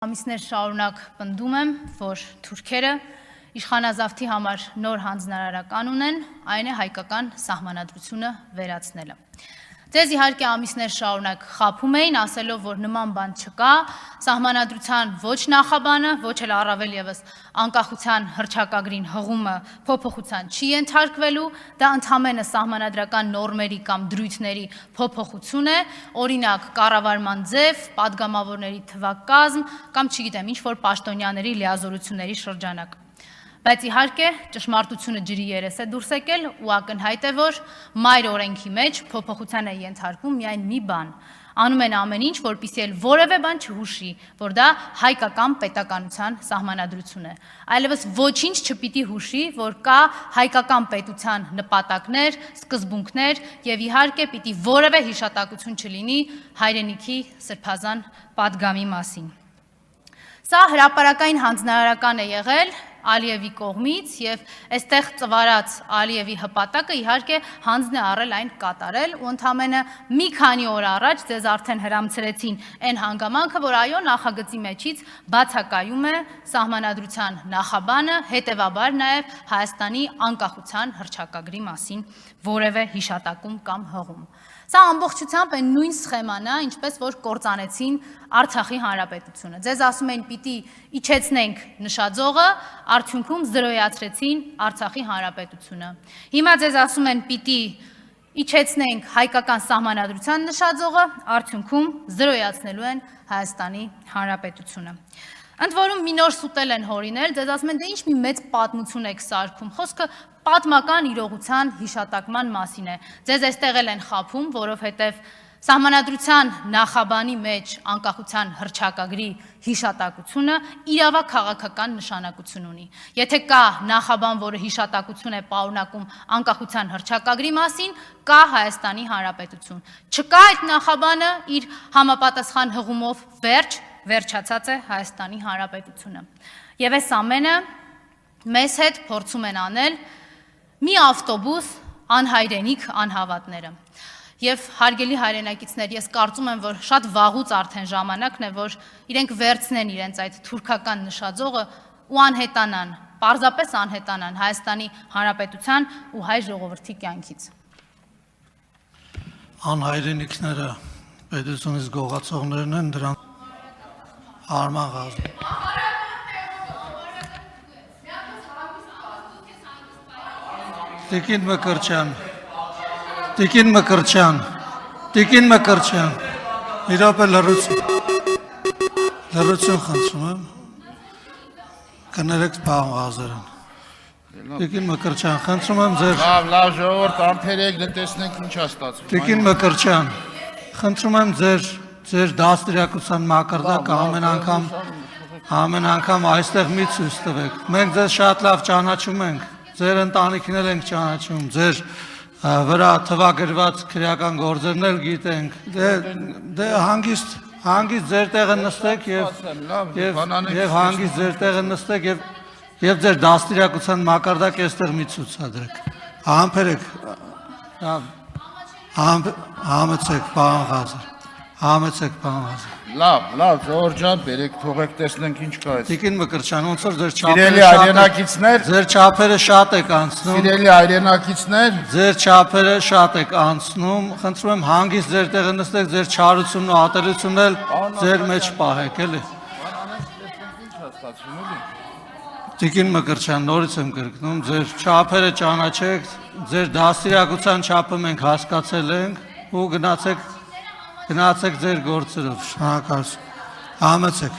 Ամիսներ շարունակ պնդում եմ, որ թուրքերը իշխանազավթի համար նոր հանձնարարական ունեն, այն է հայկական սահմանադրությունը վերացնելը։ Ձեզ իհարկե ամիսներ շարունակ խաբում էին, ասելով, որ նման բան չկա, սահմանադրության ոչ նախաբանը, ոչ էլ առավել ևս անկախության հռչակագրին հղումը փոփոխության չի ենթարկվելու, դա ընդհանրապես սահմանադրական նորմերի կամ դրույթների փոփոխություն է, օրինակ կառավարման ձև, падգամավորների թվակազմ կամ չգիտեմ ինչ-որ պաշտոնյաների լիազորությունների շրջանակ։ Բայց իհարկե ճշմարտությունը ջրի երես է դուրս եկել ու ակնհայտ է, որ մայր օրենքի մեջ փոփոխության է ենթարկվում միայն մի բան։ Անում են ամեն ինչ, որպեսզի էլ որևէ բան չհուշի, որ դա հայկական պետականության սահմանադրություն է։ Այլևս ոչինչ չպիտի հուշի, որ կա հայկական պետության նպատակներ, սկզբունքներ եւ իհարկե պիտի որևէ հիշատակություն չլինի հայրենիքի սրբազան падգամի մասին։ Սա հրապարակային հանձնարարական է եղել Ալիևի կողմից եւ այստեղ ծվարած Ալիևի հպատակը իհարկե հանձն է առել այն կատարել ու ընդհանրապես մի քանի օր առաջ ձեզ արդեն հրամցրեցին այն հանգամանքը, որ այո նախագծի մեջից բացակայում է սահմանադրության նախաբանը, հետեւաբար նաեւ Հայաստանի անկախության հռչակագրի մասին որևէ հիշատակում կամ հղում։ Սա ամբողջությամբ այն նույն սխեման է, ինչպես որ կործանեցին Արցախի հանրապետությունը։ Ձեզ ասում էին պիտի իջեցնենք նշաձողը, արդյունքում զրոյացրեցին Արցախի հանրապետությունը։ Հիմա ձեզ ասում են պիտի իջեցնենք հայկական սահմանադրության նշաձողը, արդյունքում զրոյացնելու են Հայաստանի հանրապետությունը։ Ընդ որում մի նոր սուտել են հորինել, ձեզ ասում են դե ինչ մի մեծ պատմություն եք սարքում, խոսքը պատմական իրողության հիշատակման մասին է։ Ձեզ այստեղ էլ են խաբում, որովհետև սահմանադրության նախաբանի մեջ անկախության հռչակագրի հիշատակությունը իրավաքաղաքական նշանակություն ունի։ Եթե կա նախաբան, որը հիշատակություն է պարունակում անկախության հռչակագրի մասին, կա Հայաստանի Հանրապետություն։ Չկա այդ նախաբանը իր համապատասխան հղումով վերջացած է Հայաստանի Հանրապետությունը։ Եվ այս ամենը մեզ հետ փորձում են անել մի ավտոբուս անհայրենիք անհավատները։ Եվ հարգելի հայրենակիցներ, ես կարծում եմ, որ շատ վաղուց արդեն ժամանակն է, որ իրենք վերցնեն իրենց այդ թուրքական նշաձողը ու անհետանան, պարզապես անհետանան Հայաստանի Հանրապետության ու հայ ժողովրդի կյանքից։ Անհայրենիքները պետությունից գողացողներն են, դրանց Արման Ղազարյան։ Տիկին Մկրտչյան, մի րոպե լռություն խնդրում եմ, կներեք պարոն Ղազարյան։ Տիկին Մկրտչյան, խնդրում եմ ձեր… Լավ ժողովուրդ, ամփերեք, դտեսնենք ինչ է ստացվում։ Տիկին Մկրտչյան, խնդրում եմ ձեր դաստիարակության մակարդակը ամեն անգամ այստեղ մի ցույց տվեք։ Մենք ձեզ շատ լավ ճանաչում ենք, ձեր ընտանիքն էլ ենք ճանաչում, ձեր վրա թվագրված քրեական գործերն էլ գիտենք։ Դե հանգիստ ձեր տեղը նստեք եւ հանգիստ ձեր տեղը նստեք եւ ձեր դաստիարակության մակարդակը այստեղ մի ցուցադրեք։ Համբերեք։ Համեցեք, պարոն Ղազար։ Համեցեք, պարոն Ղազար։ Լավ, ժողովուրդ ջան, բերեք, թողեք տեսնենք ինչ կա այս։ Տիկին Մկրտչյան, ոնց որ ձեր չափերը շատ եք անցնում։ Սիրելի հայրենակիցներ, Ձեր չափերը շատ եք անցնում, խնդրում եմ հանգիստ ձեր տեղը նստեք, ձեր չարությունն ու ատելությունն էլ ձեր մեջ պահեք, էլի։ Տիկին Մկրտչյան, նորից եմ կրկնում, ձեր չափերը ճանաչեք, ձեր դաստիարակության չափը մենք հասկացել ենք ու գնացեք ձեր գործերով, շնորհակալություն, համեցեք։